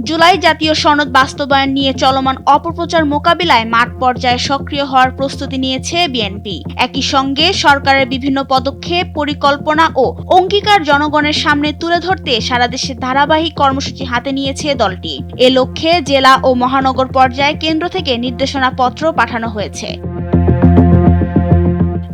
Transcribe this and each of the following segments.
জুলাই জাতীয় সনদ বাস্তবায়ন নিয়ে চলমান অপপ্রচার মোকাবিলায় মাঠ পর্যায়ে সক্রিয় হওয়ার প্রস্তুতি নিয়েছে বিএনপি। একই সঙ্গে সরকারের বিভিন্ন পদক্ষেপ, পরিকল্পনা ও অঙ্গীকার জনগণের সামনে তুলে ধরতে সারা দেশে ধারাবাহিক কর্মসূচি হাতে নিয়েছে দলটি। এ লক্ষ্যে জেলা ও মহানগর পর্যায়ে কেন্দ্র থেকে নির্দেশনাপত্র পাঠানো হয়েছে।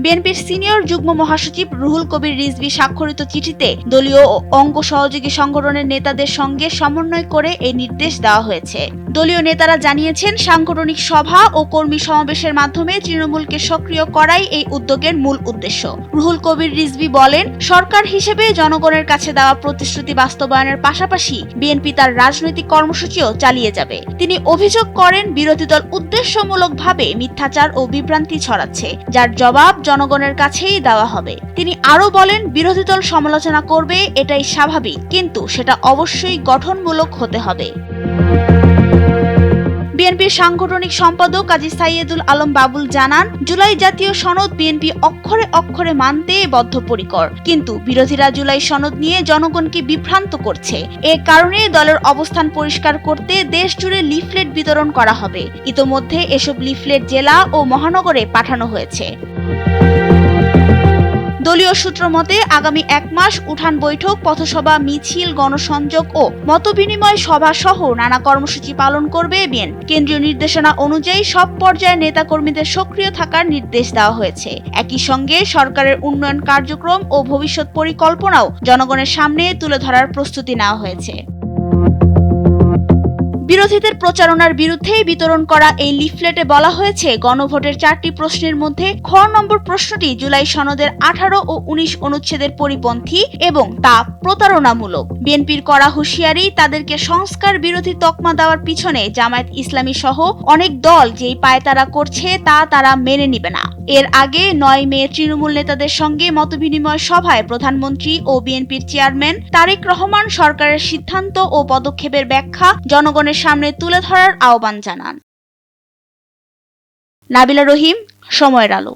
বিএনপির সিনিয়র যুগ্ম মহাসচিব রুহুল কবির রিজভী স্বাক্ষরিত চিঠিতে দলীয় ও অঙ্গ সহযোগী সংগঠনের নেতাদের সঙ্গে সমন্বয় করে এই নির্দেশ দেওয়া হয়েছে। দলীয় নেতারা জানিয়েছেন, সাংগঠনিক সভা ও কর্মী সমাবেশের মাধ্যমে তৃণমূলকে সক্রিয় করাই এই উদ্যোগের মূল উদ্দেশ্য। রুহুল কবির রিজভী বলেন, সরকার হিসেবে জনগণের কাছে দেওয়া প্রতিশ্রুতি বাস্তবায়নের পাশাপাশি বিএনপি তার রাজনৈতিক কর্মসূচিও চালিয়ে যাবে। তিনি অভিযোগ করেন, বিরোধী দল উদ্দেশ্যমূলকভাবে মিথ্যাচার ও বিভ্রান্তি ছড়াচ্ছে, যার জবাব জনগণের কাছেই দেওয়া হবে। তিনি আরো বলেন, বিরোধী দল সমালোচনা করবে, এটাই স্বাভাবিক, কিন্তু সেটা অবশ্যই গঠনমূলক হতে হবে। বিএনপির সাংগঠনিক সম্পাদক কাজী সাইয়েদুল আলম বাবুল জানান, জুলাই জাতীয় সনদ বিএনপি অক্ষরে অক্ষরে মানতে বদ্ধপরিকর, কিন্তু বিরোধীরা জুলাই সনদ নিয়ে জনগণকে বিভ্রান্ত করছে। এ কারণে দলের অবস্থান পরিষ্কার করতে দেশ জুড়ে লিফলেট বিতরণ করা হবে। ইতোমধ্যে এসব লিফলেট জেলা ও মহানগরে পাঠানো হয়েছে। দলীয় সূত্র মতে, আগামী 1 মাস উঠান বৈঠক, পথসভা, মিছিল, গণসংযোগ ও মতবিনিময় সভা সহ নানা কর্মসূচি পালন করবে বিএনপি। কেন্দ্রীয় নির্দেশনা অনুযায়ী সব পর্যায়ের নেতাকর্মীদের সক্রিয় থাকার নির্দেশ দেওয়া হয়েছে। একই সঙ্গে সরকারের উন্নয়ন কার্যক্রম ও ভবিষ্যৎ পরিকল্পনাও জনগণের সামনে তুলে ধরার প্রস্তুতি নেওয়া হয়েছে। বিরোধীদের প্রচারণার বিরুদ্ধে বিতরণ করা এই লিফলেটে বলা হয়েছে, গণভোটের 4টি প্রশ্নের মধ্যে খ নম্বর প্রশ্নটি জুলাই সনদের 18 ও 19 অনুচ্ছেদের পরিপন্থী এবং তা প্রতারণামূলক। বিএনপির করা হুঁশিয়ারি, তাদেরকে সংস্কার বিরোধী তকমা দেওয়ার পিছনে জামায়াত ইসলামী সহ অনেক দল যেই পায়তারা করছে তা তারা মেনে নিবে না। এর আগে 9 মে তৃণমূল নেতাদের সঙ্গে মতবিনিময় সভায় প্রধানমন্ত্রী ও বিএনপির চেয়ারম্যান তারেক রহমান সরকারের সিদ্ধান্ত ও পদক্ষেপের ব্যাখ্যা জনগণের সামনে তুলে ধরার আহ্বান জানান। নাবিলা রহিম, সময়ের আলো।